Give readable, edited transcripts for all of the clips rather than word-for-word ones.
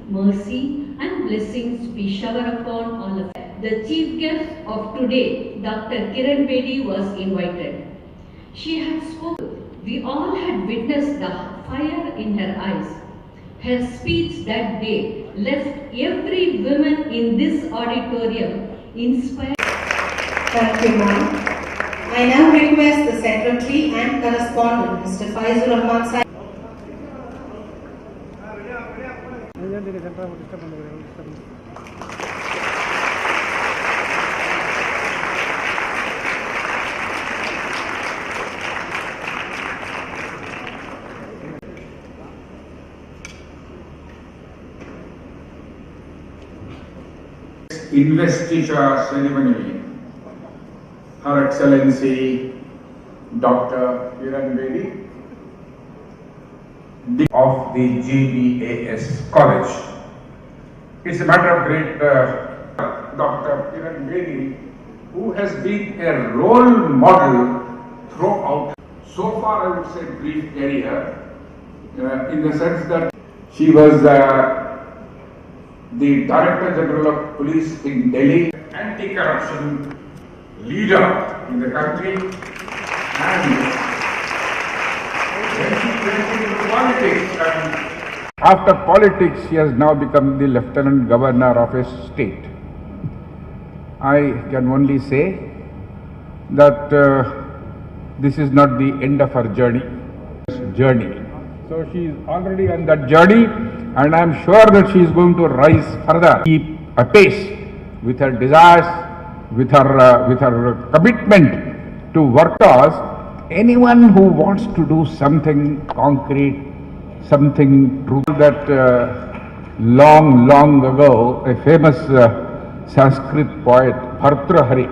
Mercy and blessings be showered upon all of us. The chief guest of today, Dr. Kiran Bedi, was invited. She had spoken. We all had witnessed the fire in her eyes. Her speech that day left every woman in this auditorium inspired. Thank you, ma'am. I now request the Secretary and Correspondent, Mr. Faizur Rahman Sahib. Investiture ceremony, Her Excellency Dr. Kiran Bedi of the JBASC College. It's a matter of great Dr. Kiran Bedi, who has been a role model throughout so far, I would say, brief career, in the sense that she was the Director General of Police in Delhi, anti-corruption leader in the country, and when she went into politics, and after politics she has now become the Lieutenant Governor of a state. I can only say that this is not the end of her journey. So she is already on that journey, and I am sure that she is going to rise further, keep a pace with her desires, with her commitment to work towards. Anyone who wants to do something concrete, something true. That long ago, a famous Sanskrit poet, Bhartrhari,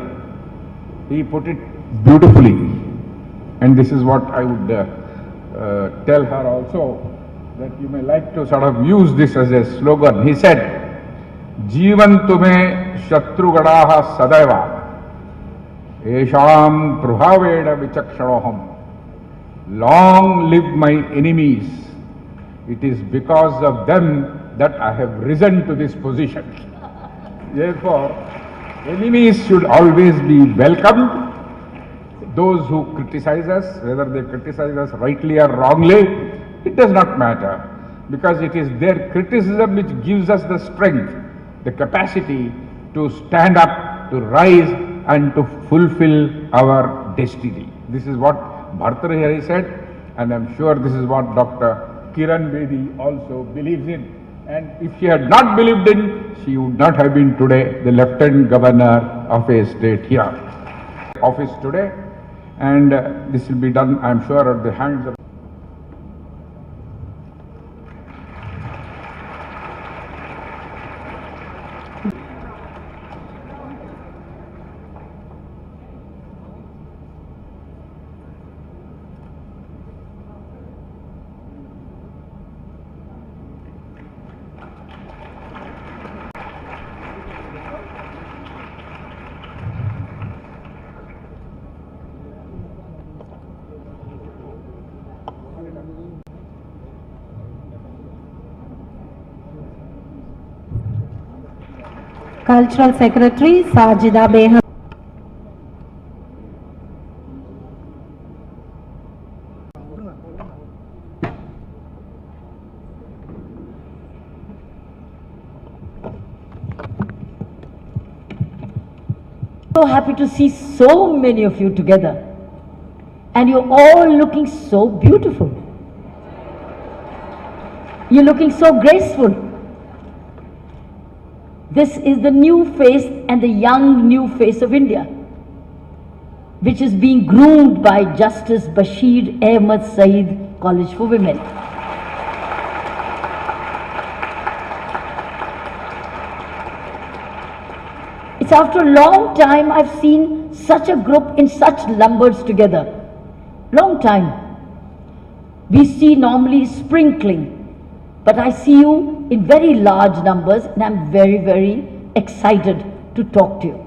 he put it beautifully, and this is what I would tell her also, that you may like to sort of use this as a slogan. He said, Jeevantu me shatrugadaha sadaiva esham prabhaveda vichakshanoham. Long live my enemies. It is because of them that I have risen to this position. Therefore, enemies should always be welcomed. Those who criticize us, whether they criticize us rightly or wrongly, it does not matter, because it is their criticism which gives us the strength, the capacity to stand up, to rise and to fulfill our destiny. This is what Bhartrhari said, and I am sure this is what Dr. Kiran Bedi also believes in. And if she had not believed in, she would not have been today the Lieutenant Governor of a state here. Office today, and this will be done, I am sure, at the hands of Cultural Secretary Sajida Beham. So happy to see so many of you together, and you're all looking so beautiful. You're looking so graceful. This is the new face and the young new face of India, which is being groomed by Justice Bashir Ahmed Saeed College for Women. It's after a long time I've seen such a group in such numbers together. Long time. We see normally sprinkling, but I see you in very large numbers, and I'm very, very excited to talk to you.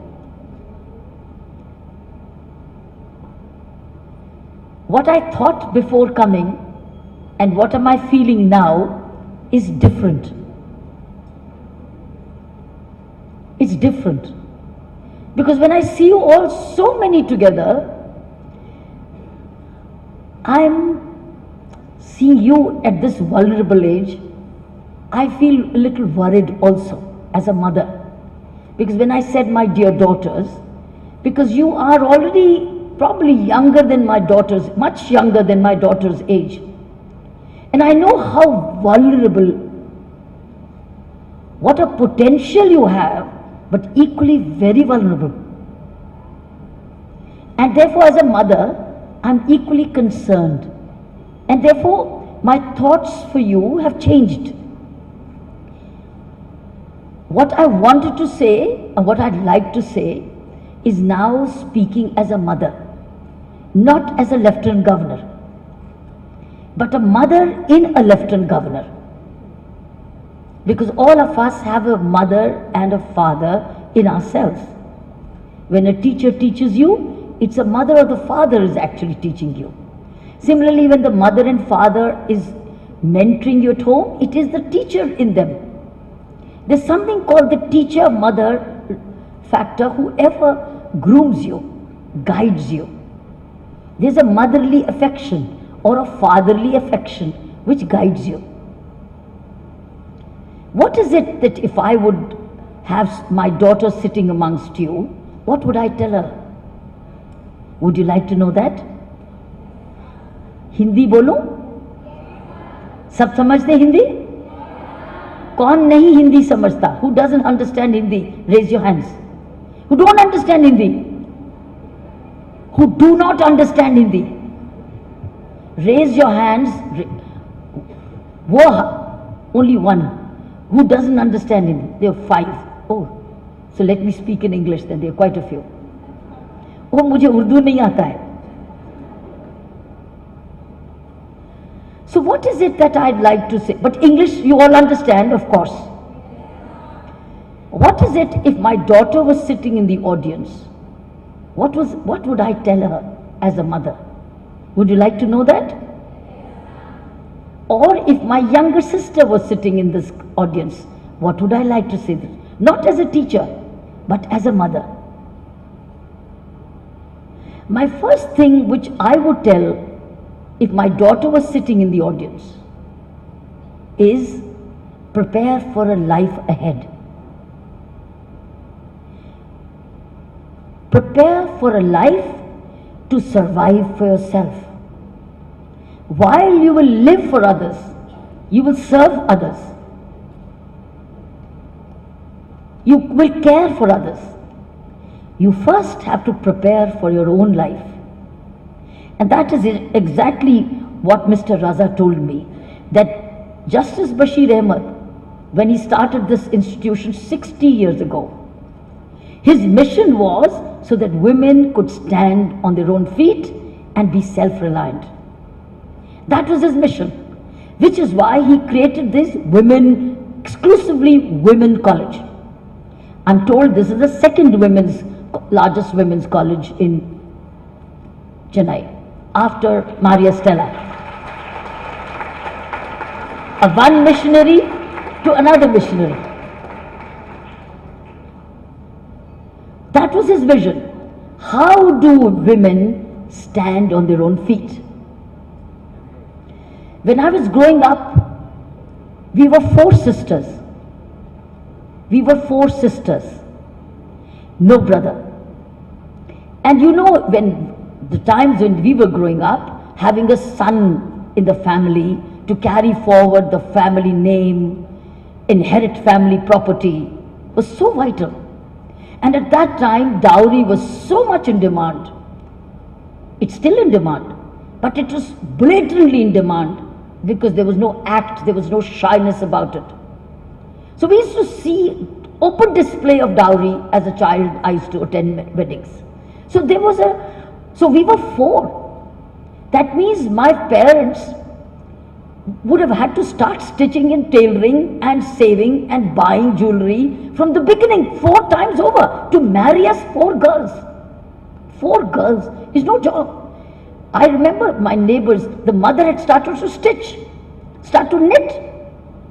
What I thought before coming and what am I feeling now is different. It's different. Because when I see you all so many together, I'm seeing you at this vulnerable age. I feel a little worried also as a mother. Because when I said my dear daughters, because you are already probably younger than my daughters, much younger than my daughter's age. And I know how vulnerable, what a potential you have, but equally very vulnerable. And therefore, as a mother, I'm equally concerned. And therefore, my thoughts for you have changed. What I wanted to say, and what I'd like to say, is now speaking as a mother, not as a Lieutenant Governor, but a mother in a Lieutenant Governor. Because all of us have a mother and a father in ourselves. When a teacher teaches you, it's a mother or the father is actually teaching you. Similarly, when the mother and father is mentoring you at home, it is the teacher in them. There's something called the teacher-mother factor. Whoever grooms you, guides you. There's a motherly affection or a fatherly affection which guides you. What is it that if I would have my daughter sitting amongst you, what would I tell her? Would you like to know that? Hindi बोलो? सब समझते हिंदी? कौन नहीं हिंदी समझता? Who doesn't understand Hindi? Raise your hands. Who don't understand Hindi? Who do not understand Hindi? Raise your hands. Only one. Who doesn't understand Hindi? There are 5. Oh, so let me speak in English then. There are quite a few. Oh, मुझे उर्दू नहीं आता है. So what is it that I'd like to say? But English you all understand, of course. What is it if my daughter was sitting in the audience? What would I tell her as a mother? Would you like to know that? Or if my younger sister was sitting in this audience, what would I like to say? Not as a teacher, but as a mother. My first thing which I would tell if my daughter was sitting in the audience is prepare for a life ahead. Prepare for a life to survive for yourself. While you will live for others, you will serve others. You will care for others. You first have to prepare for your own life. And that is exactly what Mr. Raza told me, that Justice Bashir Ahmed, when he started this institution 60 years ago, his mission was so that women could stand on their own feet and be self-reliant. That was his mission, which is why he created this exclusively women college. I'm told this is the second largest women's college in Chennai, after Maria Stella. One missionary to another missionary. That was his vision. How do women stand on their own feet? When I was growing up, we were 4 sisters. We were 4 sisters. No brother. And you know, when the times when we were growing up, having a son in the family to carry forward the family name, inherit family property, was so vital. And at that time, dowry was so much in demand. It's still in demand, but it was blatantly in demand because there was no act, there was no shyness about it. So we used to see open display of dowry as a child. I used to attend weddings. So we were 4. That means my parents would have had to start stitching and tailoring and saving and buying jewelry from the beginning 4 times over to marry us 4 girls. 4 girls is no job. I remember my neighbors, the mother had started to stitch, start to knit.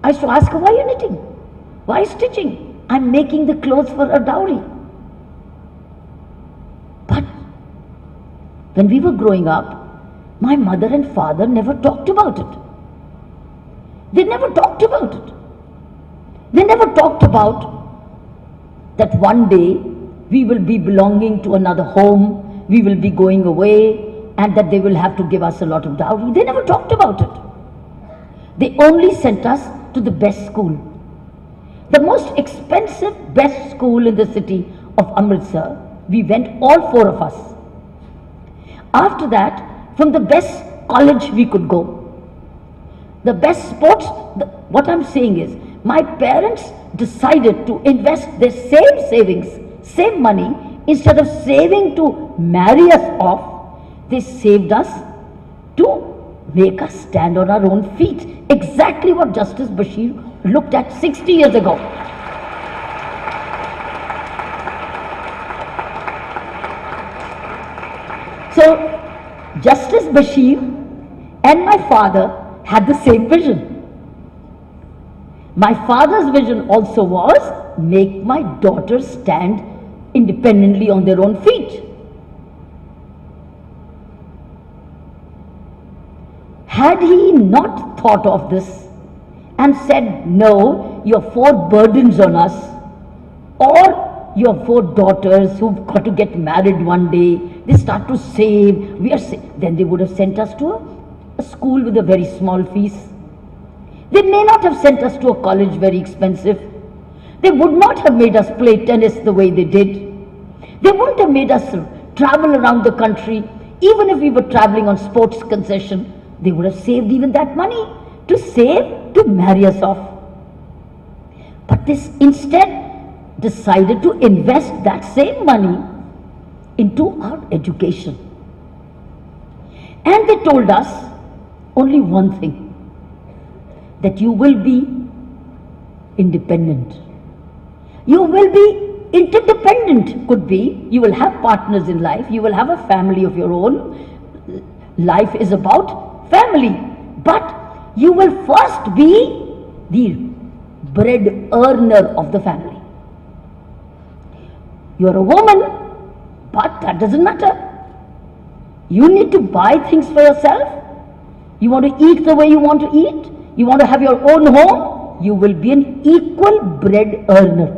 I used to ask her, why are you knitting? Why stitching? I'm making the clothes for a dowry. But when we were growing up, my mother and father never talked about it. They never talked about it. They never talked about that one day we will be belonging to another home, we will be going away, and that they will have to give us a lot of dowry. They never talked about it. They only sent us to the best school. The most expensive best school in the city of Amritsar. We went, all 4 of us. After that, from the best college we could go. The best sports, what I'm saying is, my parents decided to invest their same savings, same money, instead of saving to marry us off, they saved us to make us stand on our own feet. Exactly what Justice Bashir looked at 60 years ago. So, Justice Bashir and my father had the same vision. My father's vision also was, make my daughters stand independently on their own feet. Had he not thought of this and said, no, your 4 burdens on us, or your 4 daughters who've got to get married one day, they start to save, then they would have sent us to a school with a very small fees. They may not have sent us to a college very expensive. They would not have made us play tennis the way they did. They wouldn't have made us travel around the country. Even if we were traveling on sports concession, they would have saved even that money to save to marry us off. But this instead decided to invest that same money into our education. And they told us only one thing, that you will be independent. You will be interdependent, could be. You will have partners in life. You will have a family of your own. Life is about family. But you will first be the bread earner of the family. You are a woman, but that doesn't matter. You need to buy things for yourself. You want to eat the way you want to eat. You want to have your own home. You will be an equal bread earner.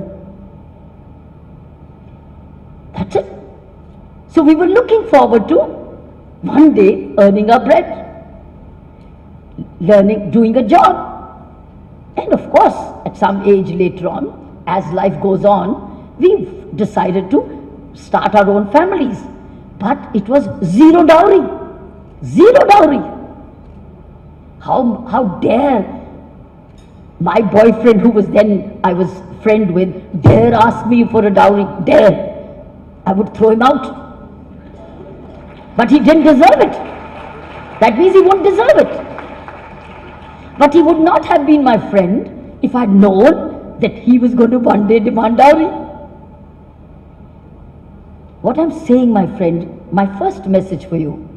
That's it. So we were looking forward to one day earning our bread, learning, doing a job. And of course, at some age later on, as life goes on, we've decided to start our own families. But it was zero dowry. Zero dowry. How dare my boyfriend, who was then I was friend with, dare ask me for a dowry? Dare. I would throw him out. But he didn't deserve it. That means he won't deserve it. But he would not have been my friend if I had known that he was going to one day demand dowry. What I'm saying, my friend, my first message for you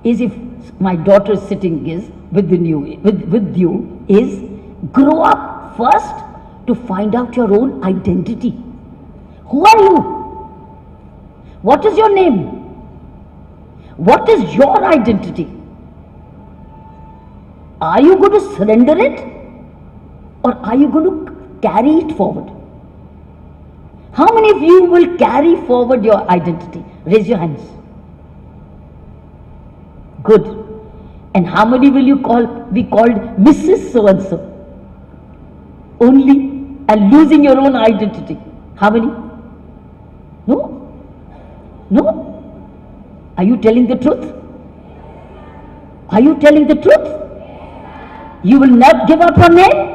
is, if my daughter is sitting with you, is grow up first to find out your own identity. Who are you? What is your name? What is your identity? Are you going to surrender it, or are you going to carry it forward? How many of you will carry forward your identity? Raise your hands. Good. And how many will you be called Mrs. So-and-so? Only, and losing your own identity. How many? No? No? Are you telling the truth? Are you telling the truth? You will not give up your name?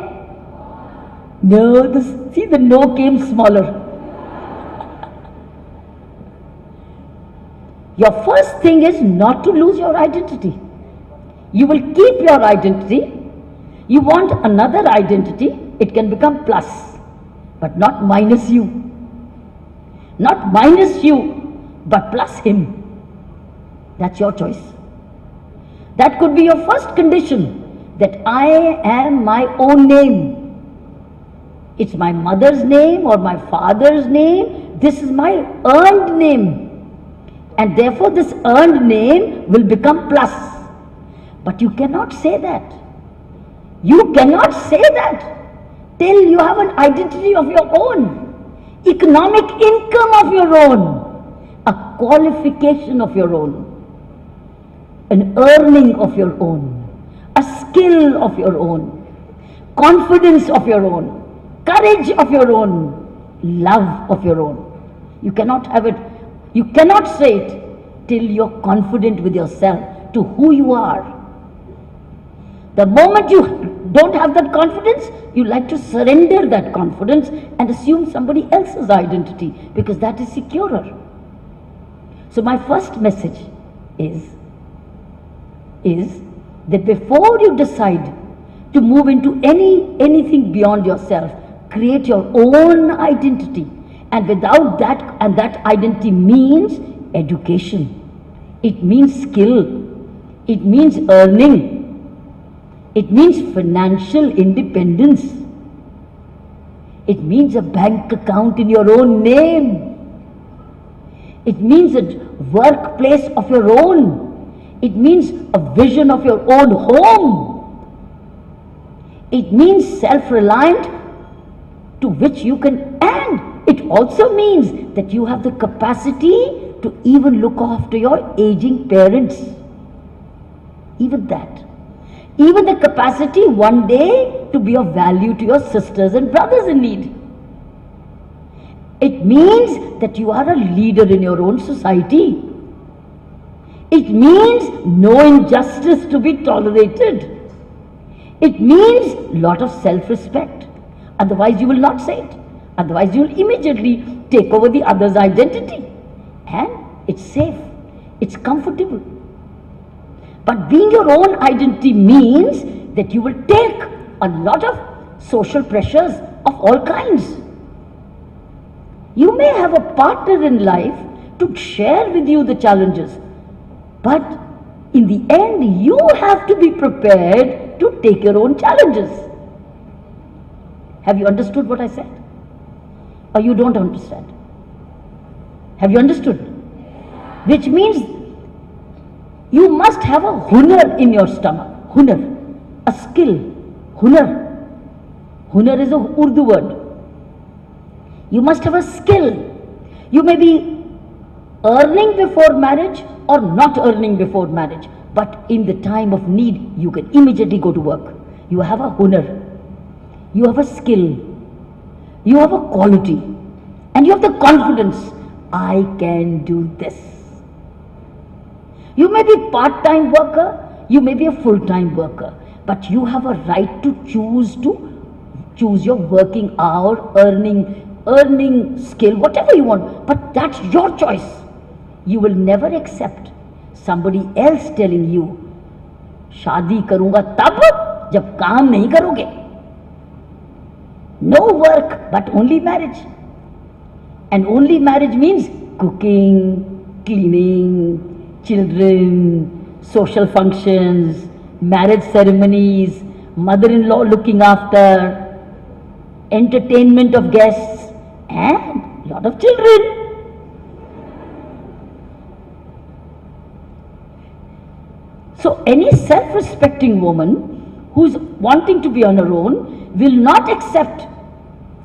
No, see, the no came smaller. Your first thing is not to lose your identity. You will keep your identity. You want another identity, it can become plus, but not minus you. Not minus you, but plus him. That's your choice. That could be your first condition, that I am my own name. It's my mother's name or my father's name. This is my earned name. And therefore this earned name will become plus. But you cannot say that. You cannot say that till you have an identity of your own, economic income of your own, a qualification of your own, an earning of your own, a skill of your own, confidence of your own, courage of your own, love of your own. You cannot have it, you cannot say it till you're confident with yourself to who you are. The moment you don't have that confidence, you like to surrender that confidence and assume somebody else's identity because that is securer. So my first message is that before you decide to move into anything beyond yourself, create your own identity. And without that, and that identity means education. It means skill. It means earning. It means financial independence. It means a bank account in your own name. It means a workplace of your own. It means a vision of your own home. It means self-reliant to which you can, and it also means that you have the capacity to even look after your aging parents. Even that. Even the capacity one day to be of value to your sisters and brothers in need. It means that you are a leader in your own society. It means no injustice to be tolerated. It means a lot of self-respect. Otherwise you will not say it. Otherwise you will immediately take over the other's identity. And it's safe. It's comfortable. But being your own identity means that you will take a lot of social pressures of all kinds. You may have a partner in life to share with you the challenges, but in the end you have to be prepared to take your own challenges. Have you understood what I said? Or you don't understand? Have you understood? Which means you must have a hunar in your stomach. Hunar. A skill. Hunar. Hunar is a Urdu word. You must have a skill. You may be earning before marriage or not earning before marriage. But in the time of need, you can immediately go to work. You have a hunar. You have a skill. You have a quality. And you have the confidence. I can do this. You may be a part-time worker, you may be a full-time worker, but you have a right to choose your working hour, earning skill, whatever you want, but that's your choice. You will never accept somebody else telling you, शादी करूँगा तब जब काम नहीं करोगे. No work, but only marriage. And only marriage means cooking, cleaning, children, social functions, marriage ceremonies, mother-in-law looking after, entertainment of guests, and lot of children. So any self-respecting woman who's wanting to be on her own will not accept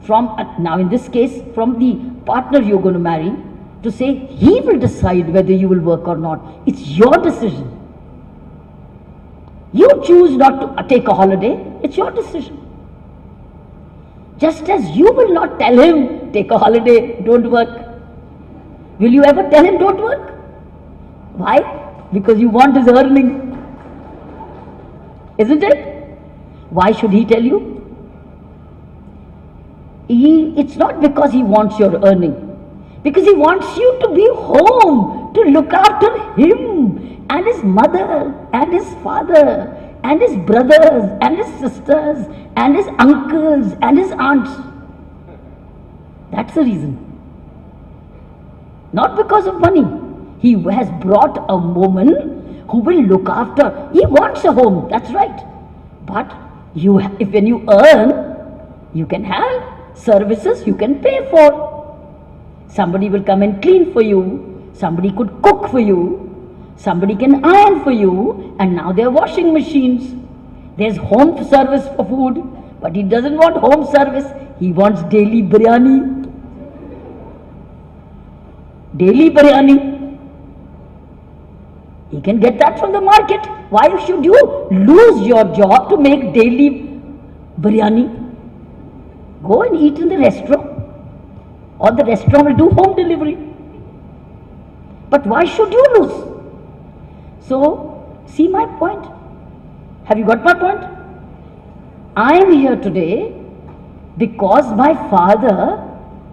from, now in this case, from the partner you're going to marry, to say he will decide whether you will work or not. It's your decision. You choose not to take a holiday, it's your decision. Just as you will not tell him, take a holiday, don't work. Will you ever tell him don't work? Why? Because you want his earning. Isn't it? Why should he tell you? It's not because he wants your earning. Because he wants you to be home, to look after him and his mother and his father and his brothers and his sisters and his uncles and his aunts. That's the reason. Not because of money. He has brought a woman who will look after. He wants a home, that's right. But if when you earn, you can have services you can pay for. Somebody will come and clean for you. Somebody could cook for you. Somebody can iron for you. And now there are washing machines. There's home service for food. But he doesn't want home service. He wants daily biryani. Daily biryani. He can get that from the market. Why should you lose your job to make daily biryani? Go and eat in the restaurant. Or the restaurant will do home delivery. But why should you lose? So, see my point? Have you got my point? I am here today because my father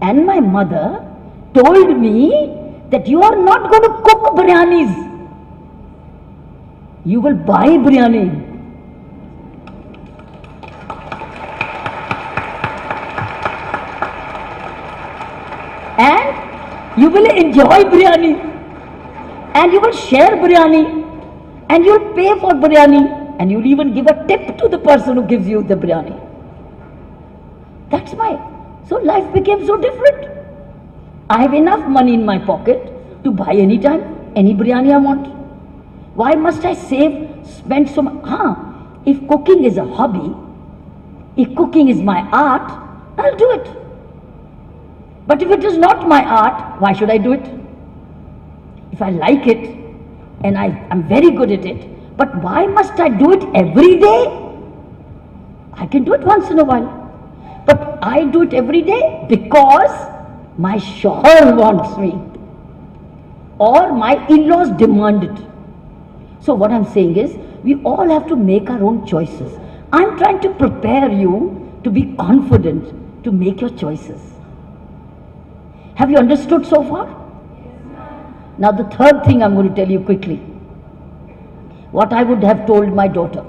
and my mother told me that you are not going to cook biryanis. You will buy biryani. And you will enjoy biryani. And you will share biryani. And you will pay for biryani. And you will even give a tip to the person who gives you the biryani. That's so life became so different. I have enough money in my pocket to buy anytime, any biryani I want. Why must I spend so much? If cooking is a hobby, if cooking is my art, I'll do it. But if it is not my art, why should I do it? If I like it, and I'm very good at it, but why must I do it every day? I can do it once in a while. But I do it every day because my shoher wants me. Or my in-laws demand it. So what I'm saying is, we all have to make our own choices. I'm trying to prepare you to be confident to make your choices. Have you understood so far? Now the third thing I'm going to tell you quickly. What I would have told my daughter.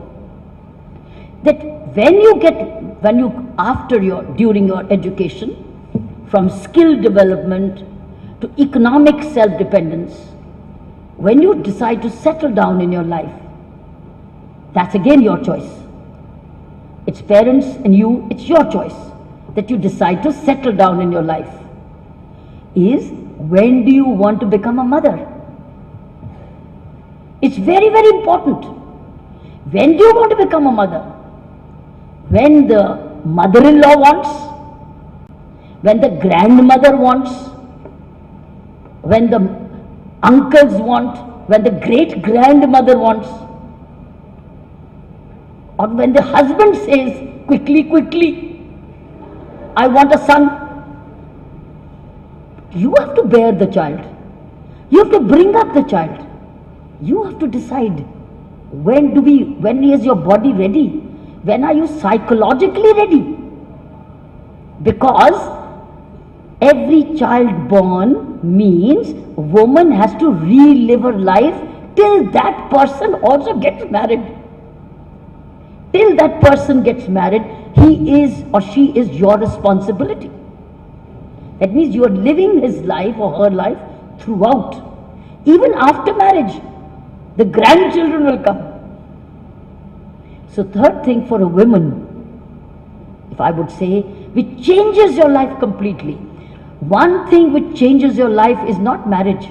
That during your education, from skill development to economic self-dependence, when you decide to settle down in your life, that's again your choice. It's parents and you, it's your choice that you decide to settle down in your life. Is when do you want to become a mother? It's very, very important. When do you want to become a mother? When the mother-in-law wants? When the grandmother wants? When the uncles want? When the great-grandmother wants? Or when the husband says, quickly, quickly, I want a son. You have to bear the child. You have to bring up the child. You have to decide when is your body ready? When are you psychologically ready? Because every child born means a woman has to relive her life till that person also gets married. Till that person gets married, he is or she is your responsibility. That means you are living his life or her life throughout. Even after marriage, the grandchildren will come. So third thing for a woman, if I would say, which changes your life completely. One thing which changes your life is not marriage.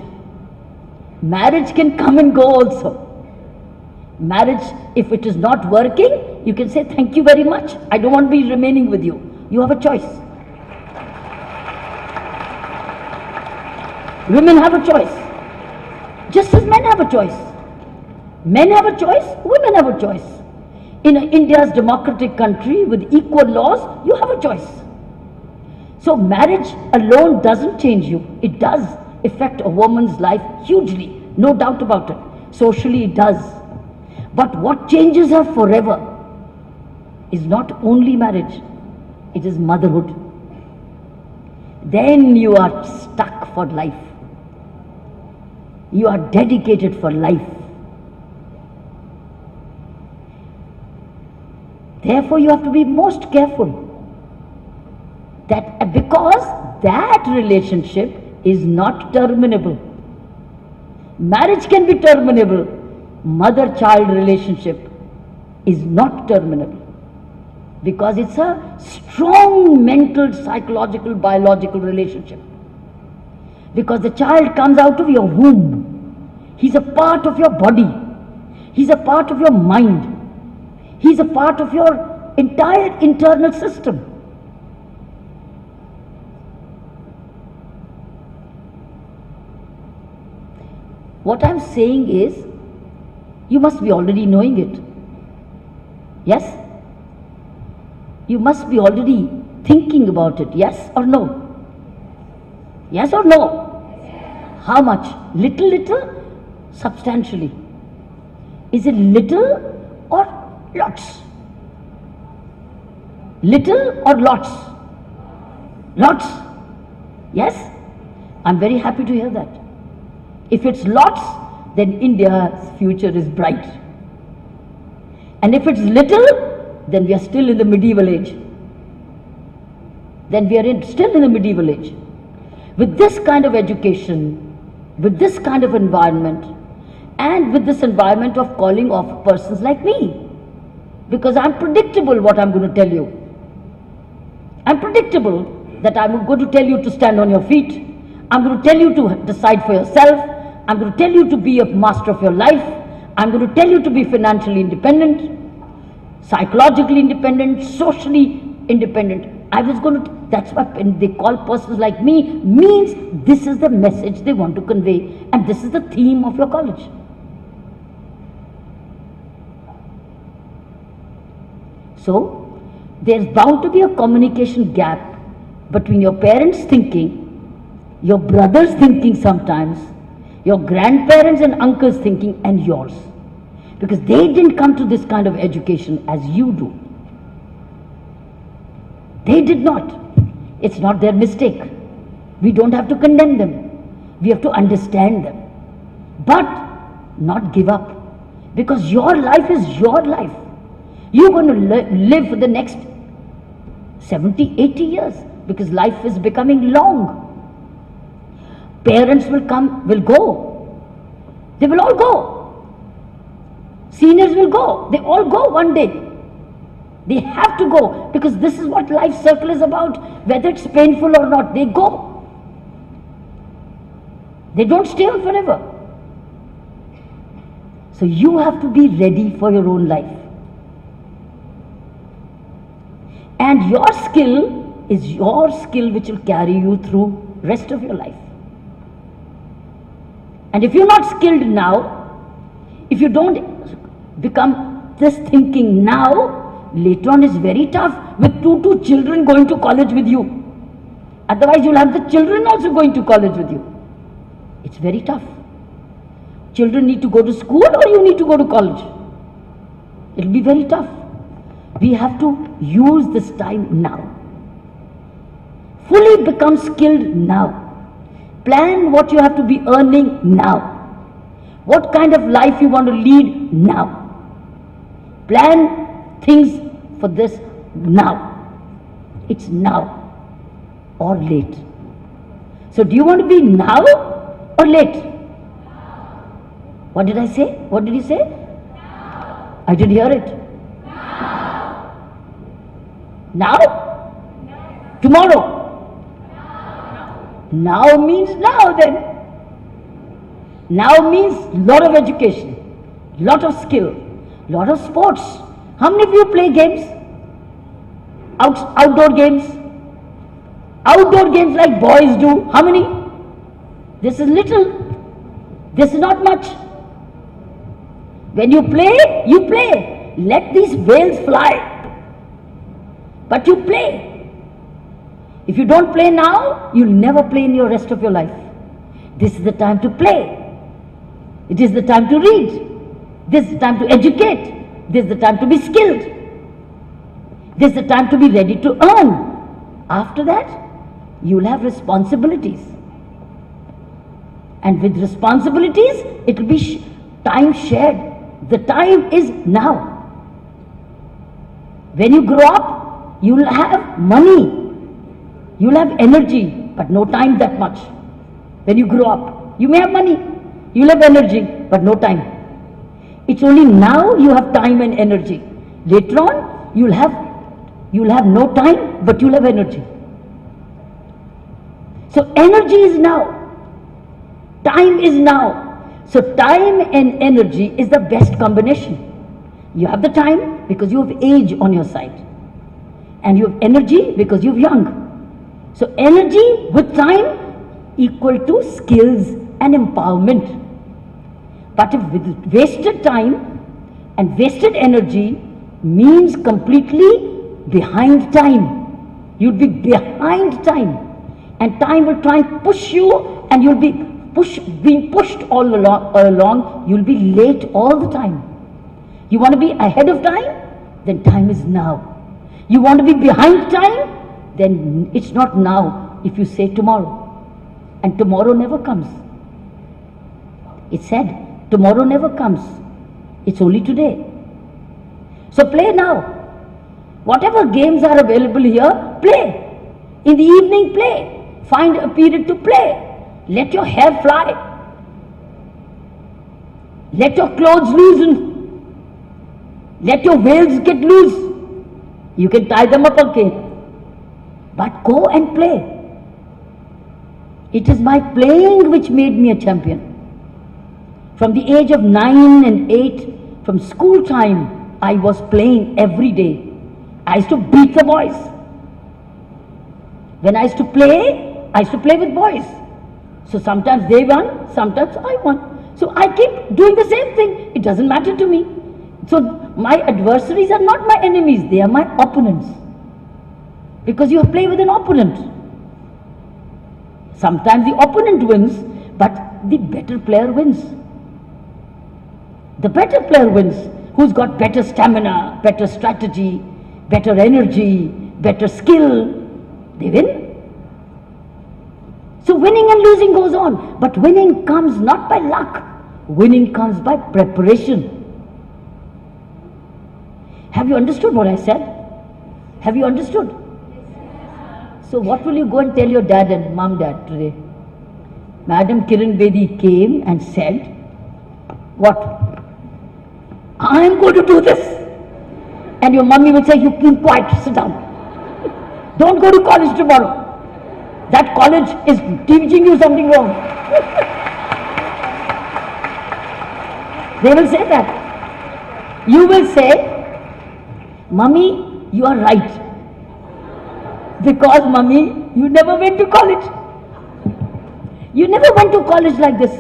Marriage can come and go also. Marriage, if it is not working, you can say, thank you very much. I don't want to be remaining with you. You have a choice. Women have a choice. Just as men have a choice. Men have a choice, women have a choice. In India's democratic country with equal laws, you have a choice. So marriage alone doesn't change you. It does affect a woman's life hugely, no doubt about it. Socially it does. But what changes her forever is not only marriage, it is motherhood. Then you are stuck for life. You are dedicated for life. Therefore, you have to be most careful that because that relationship is not terminable. Marriage can be terminable. Mother-child relationship is not terminable because it's a strong mental, psychological, biological relationship. Because the child comes out of your womb. He's a part of your body. He's a part of your mind. He's a part of your entire internal system. What I'm saying is, you must be already knowing it. Yes? You must be already thinking about it. Yes or no? Yes or no? Yes. How much? Little, little? Substantially? Is it little or lots? Little or lots? Lots? Yes? I'm very happy to hear that. If it's lots, then India's future is bright. And if it's little, then we are still in the medieval age. Then we are still in the medieval age. With this kind of education, with this kind of environment, and with this environment of calling off persons like me, because I'm predictable what I'm going to tell you. I'm predictable that I'm going to tell you to stand on your feet. I'm going to tell you to decide for yourself. I'm going to tell you to be a master of your life. I'm going to tell you to be financially independent, psychologically independent, socially independent. I was going to, that's what they call persons like me, means this is the message they want to convey, and this is the theme of your college. So, there's bound to be a communication gap between your parents' thinking, your brothers' thinking sometimes, your grandparents and uncles' thinking, and yours. Because they didn't come to this kind of education as you do. They did not. It's not their mistake. We don't have to condemn them. We have to understand them. But not give up. Because your life is your life. You're going to live for the next 70, 80 years. Because life is becoming long. Parents will come, will go. They will all go. Seniors will go. They all go one day. They have to go because this is what life circle is about. Whether it's painful or not, they go. They don't stay on forever. So you have to be ready for your own life. And your skill is your skill which will carry you through rest of your life. And if you're not skilled now, if you don't become this thinking now, later on is very tough with two children going to college with you. Otherwise you'll have the children also going to college with you. It's very tough. Children need to go to school or you need to go to college. It'll be very tough. We have to use this time now. Fully become skilled now. Plan what you have to be earning now. What kind of life you want to lead now. Plan things for this now. It's now or late. So do you want to be now or late? What did I say? What did you say? Now. I didn't hear it. Now? Now? Tomorrow? Now means now then. Now means lot of education, lot of skill, lot of sports. How many of you play games? Outdoor games? Outdoor games like boys do. How many? This is little. This is not much. When you play, you play. Let these whales fly. But you play. If you don't play now, you'll never play in your rest of your life. This is the time to play. It is the time to read. This is the time to educate. This is the time to be skilled. This is the time to be ready to earn. After that, you'll have responsibilities. And with responsibilities, it will be time shared. The time is now. When you grow up, you will have money, you will have energy, but no time that much. When you grow up, you may have money, you will have energy, but no time. It's only now you have time and energy. Later on, you will have no time, but you will have energy. So energy is now. Time is now. So time and energy is the best combination. You have the time because you have age on your side. And you have energy because you have young. So energy with time equal to skills and empowerment. But if with wasted time and wasted energy means completely behind time. You'll be behind time. And time will try and push you, and you'll be being pushed all along. You'll be late all the time. You want to be ahead of time? Then time is now. You want to be behind time? Then it's not now if you say tomorrow. And tomorrow never comes. It's said, tomorrow never comes. It's only today. So play now. Whatever games are available here, play. In the evening, play. Find a period to play. Let your hair fly. Let your clothes loosen. Let your veils get loose. You can tie them up again. But go and play. It is my playing which made me a champion. From the age of 9 and 8, from school time, I was playing every day. I used to beat the boys. When I used to play with boys. So sometimes they won, sometimes I won. So I keep doing the same thing. It doesn't matter to me. So my adversaries are not my enemies, they are my opponents. Because you play with an opponent. Sometimes the opponent wins, but the better player wins. The better player wins, who's got better stamina, better strategy, better energy, better skill, they win. So winning and losing goes on, but winning comes not by luck, winning comes by preparation. Have you understood what I said? Have you understood? So what will you go and tell your dad and dad today? Madam Kiran Bedi came and said, what? I am going to do this. And your mummy will say, you keep quiet, sit down. Don't go to college tomorrow. That college is teaching you something wrong. They will say that. You will say, Mummy, you are right. Because Mummy, you never went to college. You never went to college like this.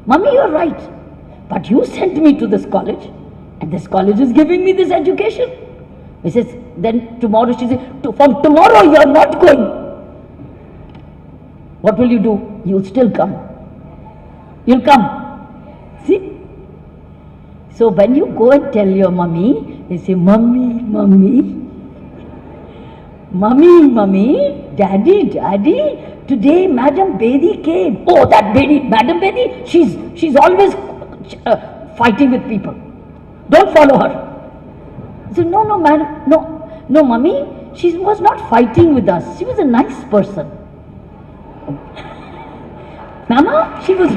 Mummy, you are right. But you sent me to this college, and this college is giving me this education. He says, then tomorrow she says, from tomorrow you are not going. What will you do? You will still come. You'll come. See? So when you go and tell your mummy, they say, Mummy, Mummy, Mummy, Mummy, Daddy, Daddy, today Madam Bedi came. Oh, that Bedi, Madam Bedi, she's always fighting with people. Don't follow her. I said, no, no, madam, no, Mummy, she was not fighting with us. She was a nice person. Mama, she was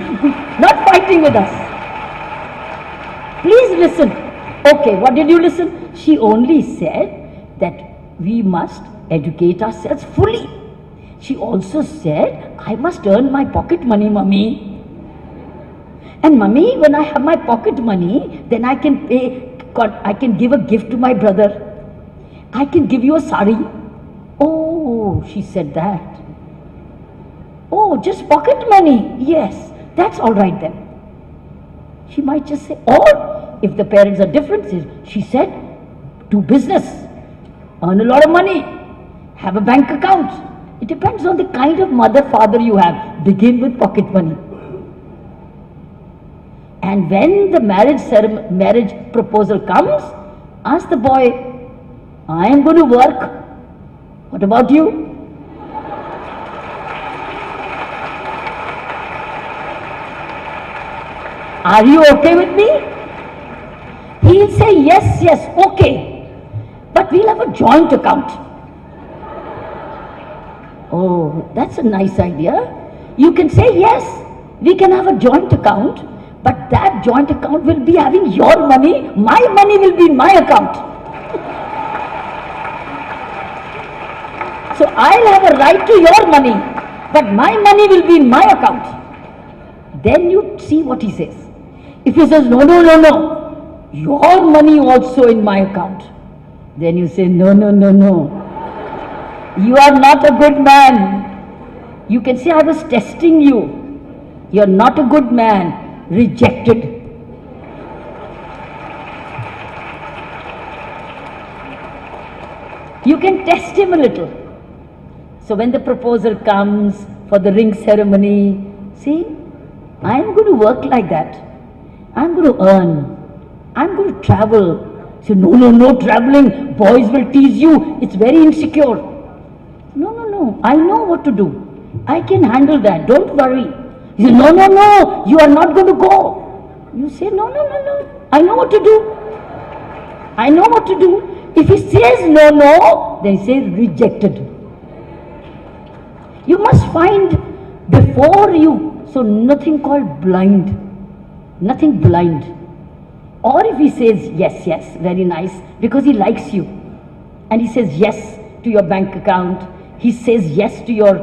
not fighting with us. Please listen. Okay, what did you listen? She only said that we must educate ourselves fully. She also said, I must earn my pocket money, Mummy. And Mummy, when I have my pocket money, then I can pay, I can give a gift to my brother. I can give you a sari. Oh, she said that. Oh, just pocket money. Yes, that's all right then. She might just say, or if the parents are different, she said, do business, earn a lot of money, have a bank account. It depends on the kind of mother, father you have. Begin with pocket money. And when the marriage proposal comes, ask the boy, I am going to work. What about you? Are you okay with me? He'll say, yes, yes, okay. But we'll have a joint account. Oh, that's a nice idea. You can say, yes, we can have a joint account, but that joint account will be having your money, my money will be in my account. So I'll have a right to your money, but my money will be in my account. Then you see what he says. If he says, no, no, no, no, your money also in my account, then you say, no, no, no, no. You are not a good man. You can say, I was testing you. You're not a good man. Rejected. You can test him a little. So when the proposal comes for the ring ceremony, see, I'm going to work like that. I'm going to earn. I'm going to travel. Say, no, no, no traveling. Boys will tease you. It's very insecure. No, no, no. I know what to do. I can handle that. Don't worry. You say, no, no, no. You are not going to go. You say, no, no, no, no. I know what to do. I know what to do. If he says no, no, then he says rejected. You must find before you, so nothing called blind. Nothing blind. Or if he says yes, yes, very nice, because he likes you. And he says yes to your bank account. He says yes to your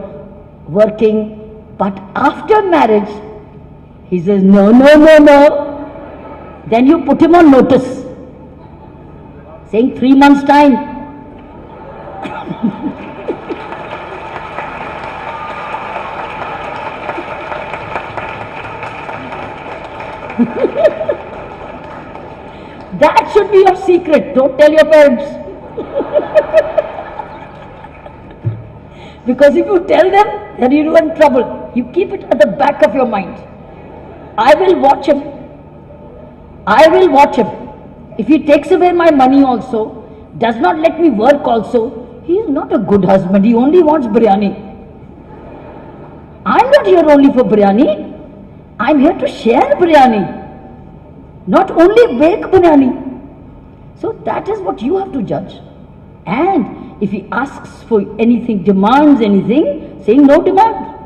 working. But after marriage, he says no, no, no, no. Then you put him on notice. Saying 3 months' time. That should be your secret. Don't tell your parents. Because if you tell them, then you're in trouble. You keep it at the back of your mind. I will watch him. I will watch him. If he takes away my money also, does not let me work also, he is not a good husband. He only wants biryani. I'm not here only for biryani. I'm here to share biryani. Not only bake biryani. So that is what you have to judge. And if he asks for anything, demands anything, saying no demand.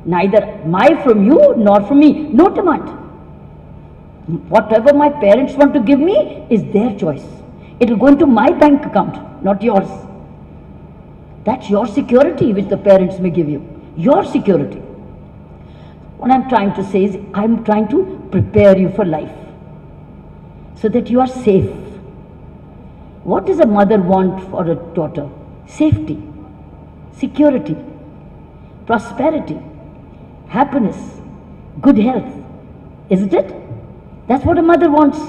Neither my from you nor from me. No demand. Whatever my parents want to give me is their choice. It will go into my bank account, not yours. That's your security which the parents may give you. Your security. What I'm trying to say is, I'm trying to prepare you for life so that you are safe. What does a mother want for a daughter? Safety, security, prosperity, happiness, good health. Isn't it? That's what a mother wants.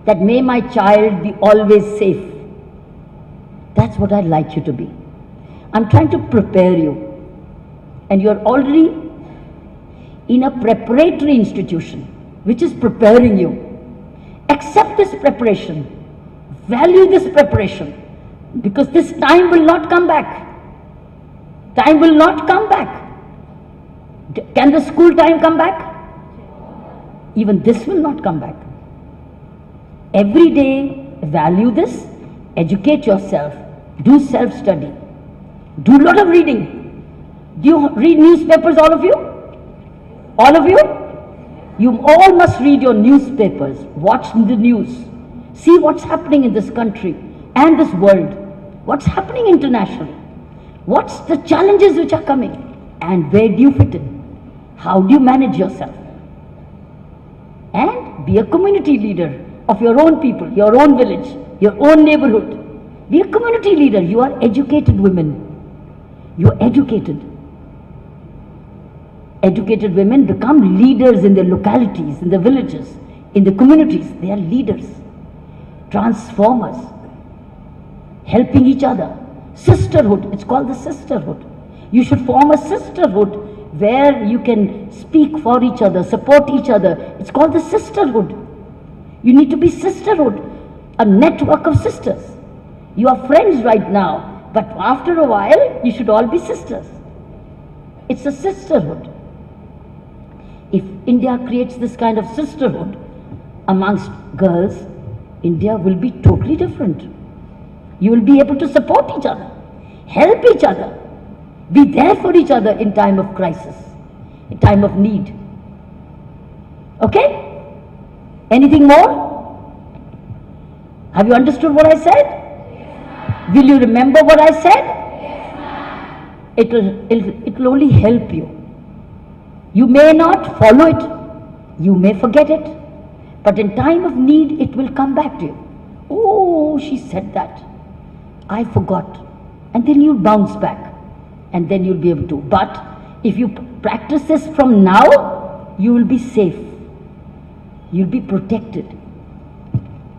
That may my child be always safe. That's what I'd like you to be. I'm trying to prepare you. And you're already in a preparatory institution which is preparing you. Accept this preparation. Value this preparation. Because this time will not come back. Time will not come back. Can the school time come back? Even this will not come back. Every day, value this, educate yourself, do self-study, do a lot of reading. Do you read newspapers, all of you? All of you? You all must read your newspapers, watch the news, see what's happening in this country and this world, what's happening internationally, what's the challenges which are coming, and where do you fit in? How do you manage yourself? And be a community leader of your own people, your own village, your own neighborhood. Be a community leader. You are educated women. You are educated. Educated women become leaders in their localities, in the villages, in the communities. They are leaders, transformers, helping each other. Sisterhood, it's called the sisterhood. You should form a sisterhood where you can speak for each other, support each other. It's called the sisterhood. You need to be sisterhood, a network of sisters. You are friends right now, but after a while, you should all be sisters. It's a sisterhood. If India creates this kind of sisterhood amongst girls, India will be totally different. You will be able to support each other, help each other, be there for each other in time of crisis, in time of need. Okay? Anything more? Have you understood what I said? Yes, will you remember what I said? Yes, it will only help you. You may not follow it, you may forget it, but in time of need it will come back to you. Oh, she said that, I forgot. And then you'll bounce back, and then you'll be able to. But if you practice this from now, you will be safe, you'll be protected,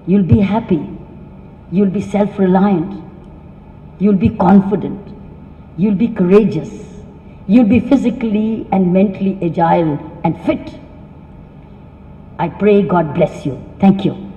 you'll be happy, you'll be self-reliant, you'll be confident, you'll be courageous, you'll be physically and mentally agile and fit. I pray God bless you. Thank you.